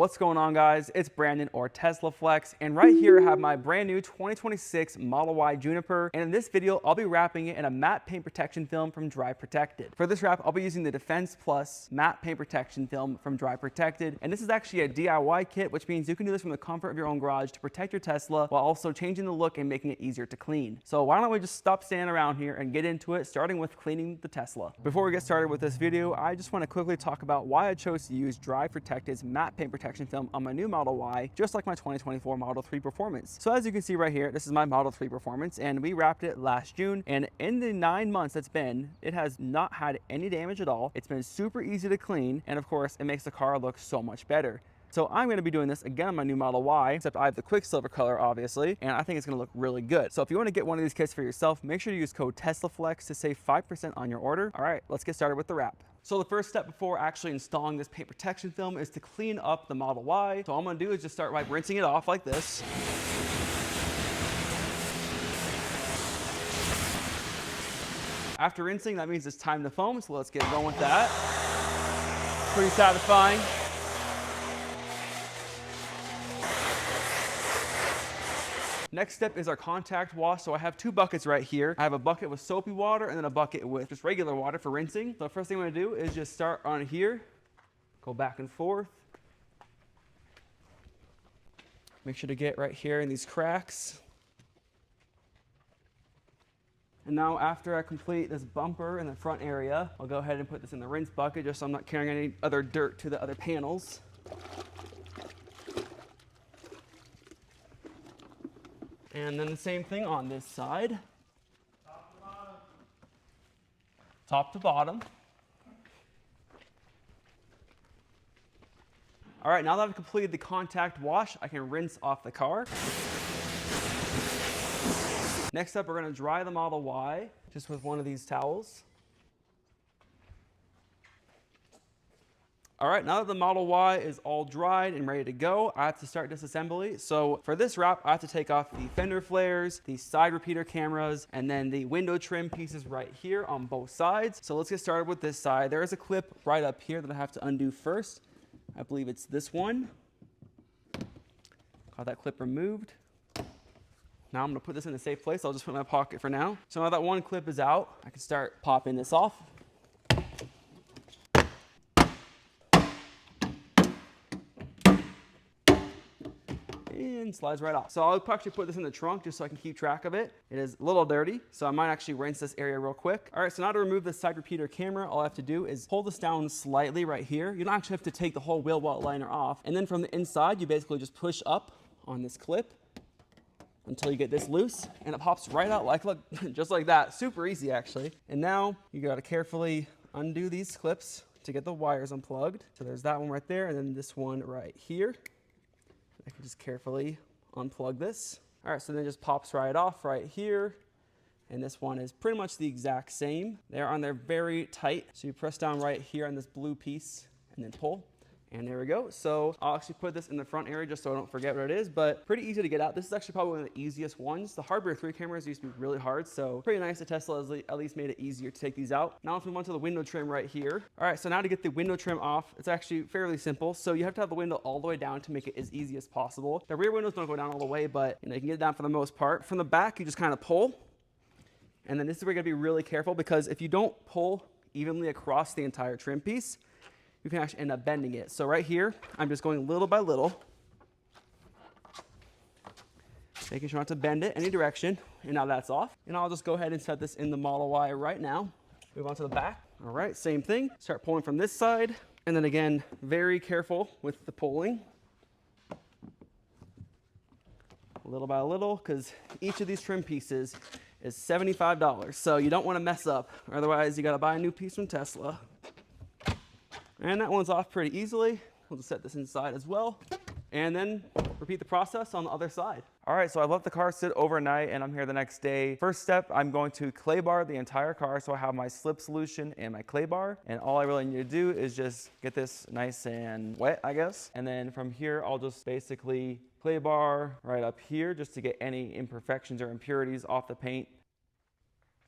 What's going on, guys? It's Brandon, or teslaflex, and right here I have my brand new 2026 Model Y Juniper, and in this video I'll be wrapping it in a matte paint protection film from Dry Protected. For this wrap I'll be using the Defense Plus matte paint protection film from Dry Protected, and this is actually a DIY kit, which means you can do this from the comfort of your own garage to protect your Tesla while also changing the look and making it easier to clean. So why don't we just stop standing around here and get into it, starting with cleaning the Tesla. Before we get started with this video, I just want to quickly talk about why I chose to use Dry Protected's matte paint protection film on my new Model Y, just like my 2024 Model 3 Performance. So as you can see right here, this is my Model 3 Performance, and we wrapped it last June, and in the 9 months it's been, it has not had any damage at all. It's been super easy to clean, and of course it makes the car look so much better. So I'm going to be doing this again on my new Model Y, except I have the Quicksilver color, obviously, and I think it's going to look really good. So if you want to get one of these kits for yourself, make sure to use code teslaflex to save 5% on your order. All right, let's get started with the wrap. So the first step before actually installing this paint protection film is to clean up the Model Y. So all I'm going to do is just start by rinsing it off like this. After rinsing, that means it's time to foam, so let's get going with that. Pretty satisfying. Next step is our contact wash. So I have two buckets right here. I have a bucket with soapy water and then a bucket with just regular water for rinsing. So the first thing I'm going to do is just start on here, go back and forth. Make sure to get right here in these cracks. And now after I complete this bumper in the front area, I'll go ahead and put this in the rinse bucket just so I'm not carrying any other dirt to the other panels. And then the same thing on this side. Top to bottom. Top to bottom. All right, now that I've completed the contact wash, I can rinse off the car. Next up, we're going to dry the Model Y just with one of these towels. All right, now that the Model Y is all dried and ready to go, I have to start disassembly. So for this wrap, I have to take off the fender flares, the side repeater cameras, and then the window trim pieces right here on both sides. So let's get started with this side. There is a clip right up here that I have to undo first. I believe it's this one. Got that clip removed. Now I'm gonna put this in a safe place. I'll just put it in my pocket for now. So now that one clip is out, I can start popping this off. And slides right off. So I'll actually put this in the trunk just so I can keep track of it. It is a little dirty, so I might actually rinse this area real quick. All right, so now to remove the side repeater camera, all I have to do is pull this down slightly right here. You don't actually have to take the whole wheel well liner off. And then from the inside, you basically just push up on this clip until you get this loose, and it pops right out like, look, just like that. Super easy, actually. And now you gotta carefully undo these clips to get the wires unplugged. So there's that one right there, and then this one right here. I can just carefully unplug this. All right, so then it just pops right off right here. And this one is pretty much the exact same. They're on there very tight. So you press down right here on this blue piece and then pull. And there we go. So I'll actually put this in the front area just so I don't forget what it is, but pretty easy to get out. This is actually probably one of the easiest ones. The hardware 3 cameras used to be really hard, so pretty nice that Tesla has at least made it easier to take these out. Now let's move on to the window trim right here. All right, so now to get the window trim off, it's actually fairly simple. So you have to have the window all the way down to make it as easy as possible. The rear windows don't go down all the way, but you can get it down for the most part. From the back, you just kind of pull. And then this is where you're gonna be really careful, because if you don't pull evenly across the entire trim piece, you can actually end up bending it. So right here, I'm just going little by little, making sure not to bend it any direction. And now that's off. And I'll just go ahead and set this in the Model Y right now. Move on to the back. All right, same thing. Start pulling from this side. And then again, very careful with the pulling. Little by little, because each of these trim pieces is $75. So you don't want to mess up. Otherwise, you got to buy a new piece from Tesla. And that one's off pretty easily. We'll just set this inside as well. And then repeat the process on the other side. All right, so I let the car sit overnight and I'm here the next day. First step, I'm going to clay bar the entire car. So I have my slip solution and my clay bar. And all I really need to do is just get this nice and wet, I guess. And then from here, I'll just basically clay bar right up here just to get any imperfections or impurities off the paint.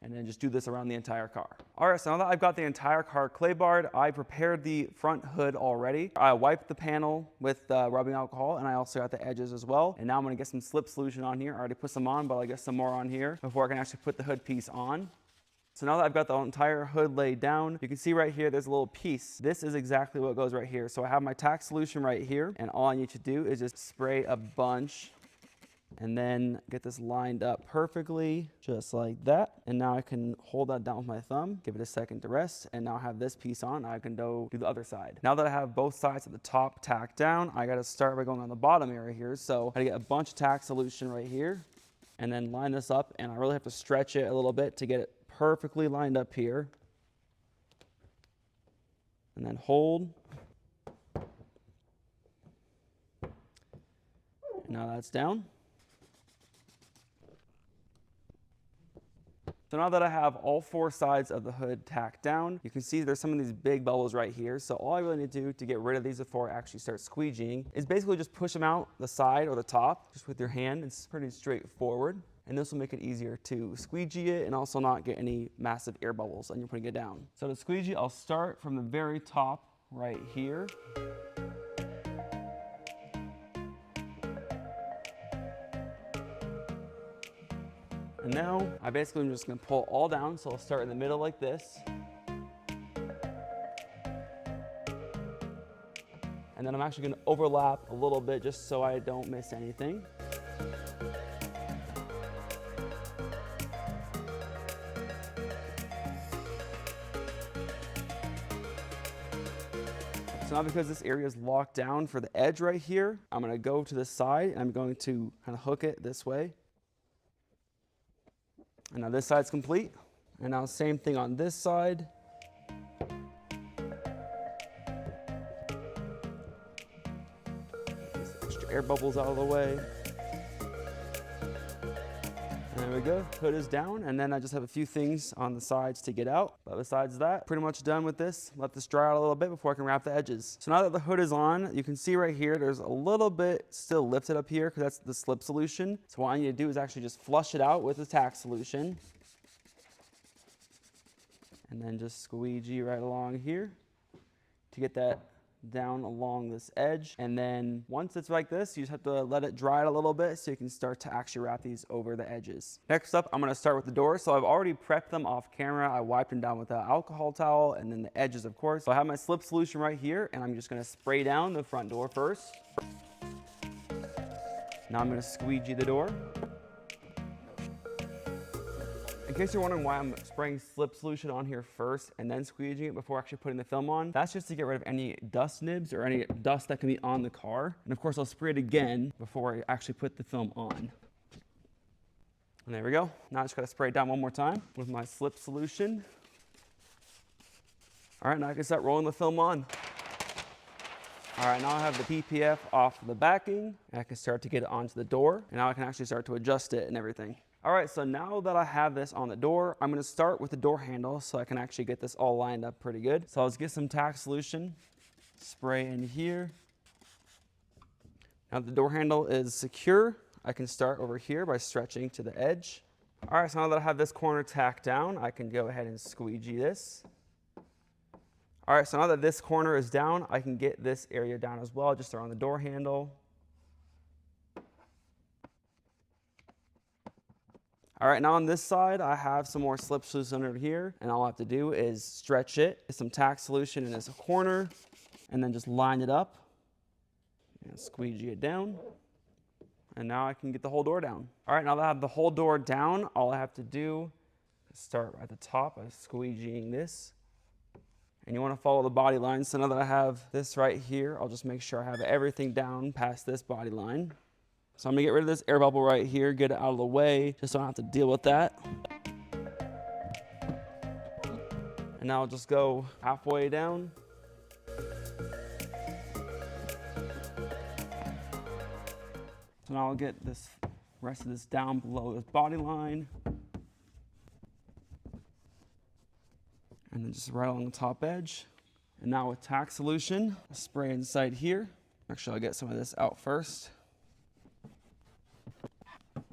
and then just do this around the entire car. All right, so now that I've got the entire car clay barred, I prepared the front hood already. I wiped the panel with rubbing alcohol, and I also got the edges as well. And now I'm gonna get some slip solution on here. I already put some on, but I'll get some more on here before I can actually put the hood piece on. So now that I've got the entire hood laid down, you can see right here, there's a little piece. This is exactly what goes right here. So I have my tack solution right here, and all I need to do is just spray a bunch and then get this lined up perfectly, just like that. And now I can hold that down with my thumb, give it a second to rest, and now I have this piece on. I can go do the other side. Now that I have both sides of the top tacked down, I gotta start by going on the bottom area here. So I gotta get a bunch of tack solution right here, and then line this up, and I really have to stretch it a little bit to get it perfectly lined up here. And then hold. And now that's down. So now that I have all four sides of the hood tacked down, you can see there's some of these big bubbles right here. So all I really need to do to get rid of these before I actually start squeegeeing is basically just push them out the side or the top, just with your hand. It's pretty straightforward. And this will make it easier to squeegee it and also not get any massive air bubbles when you're putting it down. So to squeegee, I'll start from the very top right here. And now I basically am just gonna pull all down. So I'll start in the middle like this. And then I'm actually gonna overlap a little bit just so I don't miss anything. So now because this area is locked down for the edge right here, I'm gonna go to the side and I'm going to kind of hook it this way. And now this side's complete. And now same thing on this side. Get these extra air bubbles out of the way. And there we go, hood is down, and then I just have a few things on the sides to get out. But besides that, pretty much done with this. Let this dry out a little bit before I can wrap the edges. So now that the hood is on, you can see right here, there's a little bit still lifted up here because that's the slip solution. So what I need to do is actually just flush it out with the tack solution. And then just squeegee right along here to get that down along this edge. And then once it's like this, you just have to let it dry out a little bit so you can start to actually wrap these over the edges. Next up, I'm gonna start with the doors. So I've already prepped them off camera. I wiped them down with an alcohol towel and then the edges, of course. So I have my slip solution right here and I'm just gonna spray down the front door first. Now I'm gonna squeegee the door. In case you're wondering why I'm spraying slip solution on here first and then squeegeeing it before actually putting the film on, that's just to get rid of any dust nibs or any dust that can be on the car. And of course, I'll spray it again before I actually put the film on. And there we go. Now I just gotta spray it down one more time with my slip solution. All right, now I can start rolling the film on. All right, now I have the PPF off the backing, and I can start to get it onto the door, and now I can actually start to adjust it and everything. All right, so now that I have this on the door, I'm gonna start with the door handle so I can actually get this all lined up pretty good. So let's get some tack solution, spray in here. Now the door handle is secure. I can start over here by stretching to the edge. All right, so now that I have this corner tacked down, I can go ahead and squeegee this. All right, so now that this corner is down, I can get this area down as well, just around the door handle. All right, now on this side, I have some more slip solution under here, and all I have to do is stretch it, get some tack solution in this corner, and then just line it up, and squeegee it down, and now I can get the whole door down. All right, now that I have the whole door down, all I have to do is start at the top by squeegeeing this, and you wanna follow the body line. So now that I have this right here, I'll just make sure I have everything down past this body line. So I'm gonna get rid of this air bubble right here, get it out of the way, just so I don't have to deal with that. And now I'll just go halfway down. So now I'll get this rest of this down below this body line. And then just right along the top edge. And now with tack solution, I'll spray inside here. Actually, I'll get some of this out first.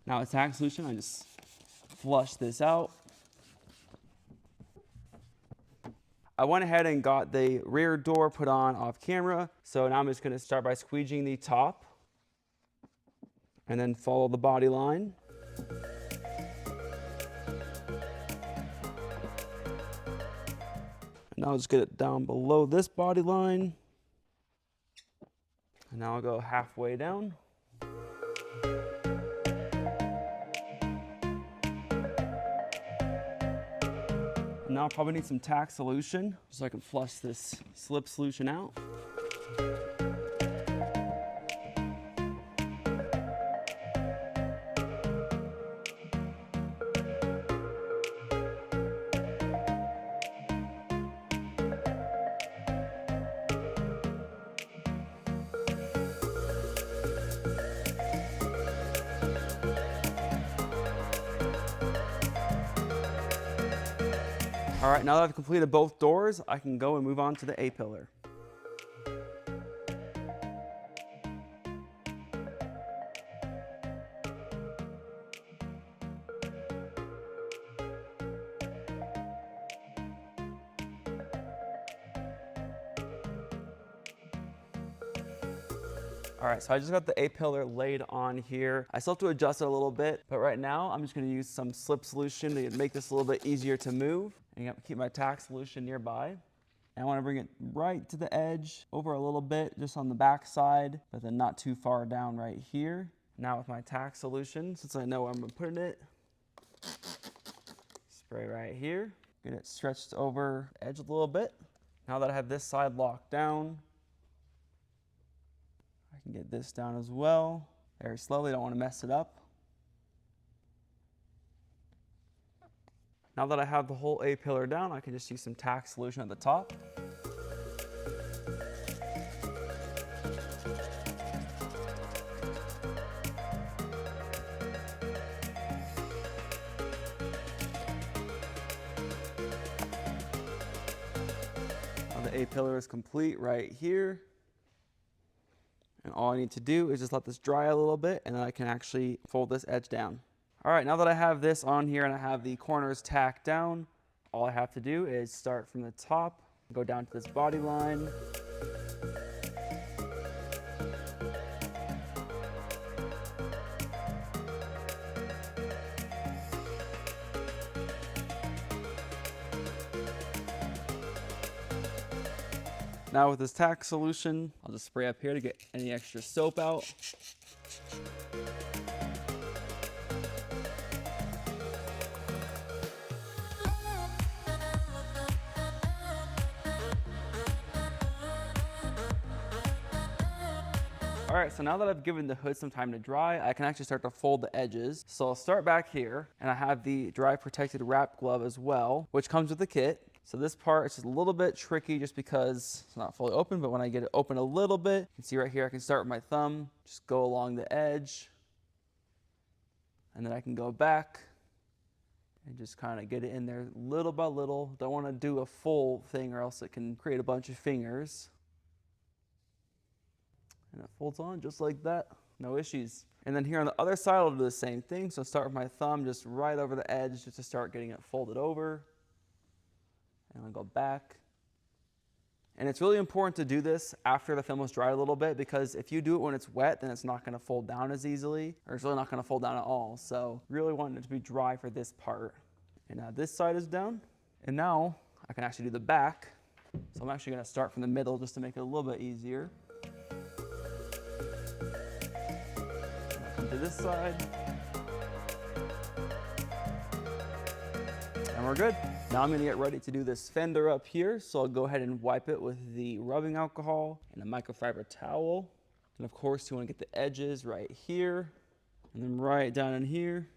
Now with tack solution, I just flush this out. I went ahead and got the rear door put on off camera. So now I'm just gonna start by squeegeeing the top and then follow the body line. And now I'll just get it down below this body line. And now I'll go halfway down. Now I'll probably need some tack solution so I can flush this slip solution out. All right, now that I've completed both doors, I can go and move on to the A-pillar. All right, so I just got the A-pillar laid on here. I still have to adjust it a little bit, but right now I'm just gonna use some slip solution to make this a little bit easier to move. And keep my tack solution nearby. And I wanna bring it right to the edge, over a little bit, just on the back side, but then not too far down right here. Now with my tack solution, since I know where I'm putting it, spray right here. Get it stretched over the edge a little bit. Now that I have this side locked down, I can get this down as well. Very slowly, don't want to mess it up. Now that I have the whole A-pillar down, I can just use some tack solution at the top. Now the A-pillar is complete right here. And all I need to do is just let this dry a little bit, and then I can actually fold this edge down. All right, now that I have this on here and I have the corners tacked down, all I have to do is start from the top, go down to this body line. Now with this tack solution, I'll just spray up here to get any extra soap out. All right, so now that I've given the hood some time to dry, I can actually start to fold the edges. So I'll start back here, and I have the dry protected wrap glove as well, which comes with the kit. So this part is just a little bit tricky just because it's not fully open, but when I get it open a little bit, you can see right here, I can start with my thumb, just go along the edge, and then I can go back and just kind of get it in there little by little. Don't want to do a full thing or else it can create a bunch of fingers. And it folds on just like that, no issues. And then here on the other side, I'll do the same thing. So start with my thumb just right over the edge just to start getting it folded over. And I'll go back. And it's really important to do this after the film is dried a little bit, because if you do it when it's wet, then it's not gonna fold down as easily, or it's really not gonna fold down at all. So really want it to be dry for this part. And now this side is down. And now I can actually do the back. So I'm actually gonna start from the middle just to make it a little bit easier. Come to this side. And we're good. Now I'm gonna get ready to do this fender up here. So I'll go ahead and wipe it with the rubbing alcohol and a microfiber towel. And of course you wanna get the edges right here, and then right down in here,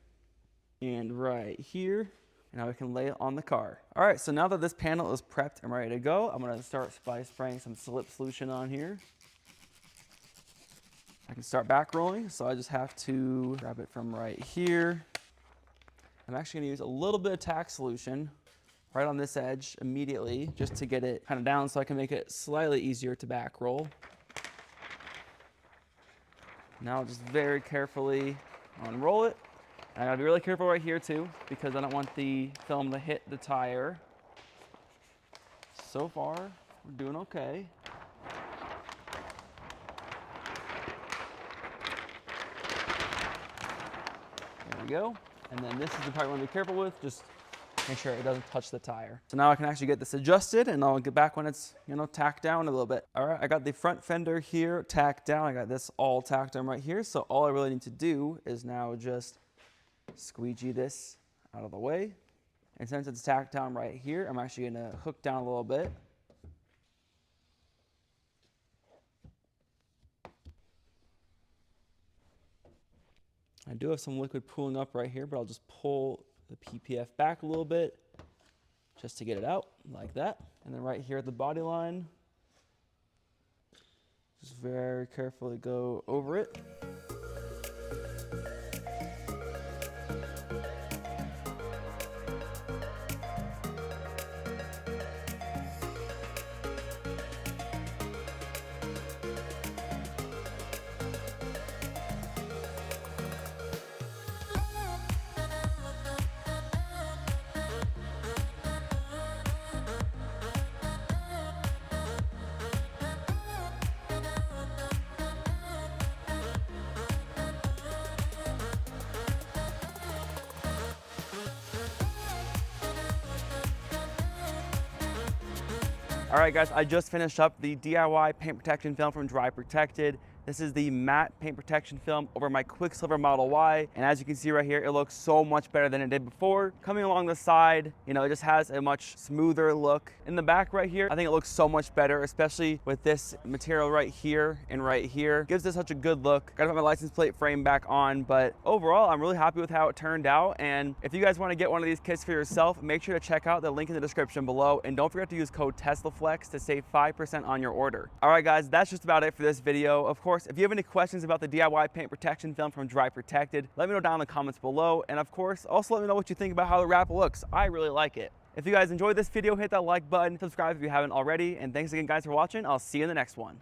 and right here. And now we can lay it on the car. All right, so now that this panel is prepped and ready to go, I'm gonna start by spraying some slip solution on here. I can start back rolling, so I just have to grab it from right here. I'm actually gonna use a little bit of tack solution right on this edge immediately, just to get it kind of down so I can make it slightly easier to back roll. Now just very carefully unroll it. And I gotta be really careful right here too, because I don't want the film to hit the tire. so far, we're doing okay. There we go. And then this is the part you want to be careful with. Just make sure it doesn't touch the tire. So now I can actually get this adjusted, and I'll get back when it's, you know, tacked down a little bit. All right, I got the front fender here tacked down. I got this all tacked down right here. So all I really need to do is now just squeegee this out of the way. And since it's tacked down right here, I'm actually gonna hook down a little bit. I do have some liquid pooling up right here, but I'll just pull the PPF back a little bit just to get it out like that. And then right here at the body line, just very carefully go over it. All right, guys, I just finished up the DIY paint protection film from Dry Protected. This is the matte paint protection film over my Quicksilver Model Y. And as you can see right here, it looks so much better than it did before. Coming along the side, you know, it just has a much smoother look. In the back right here, I think it looks so much better, especially with this material right here and right here. Gives it such a good look. Gotta put my license plate frame back on, but overall, I'm really happy with how it turned out. And if you guys wanna get one of these kits for yourself, make sure to check out the link in the description below. And don't forget to use code teslaflex to save 5% on your order. All right, guys, that's just about it for this video. Of course, if you have any questions about the DIY paint protection film from Dry Protected, let me know down in the comments below. And of course, also let me know what you think about how the wrap looks. I really like it. If you guys enjoyed this video, hit that like button, subscribe if you haven't already, and thanks again, guys, for watching. I'll see you in the next one.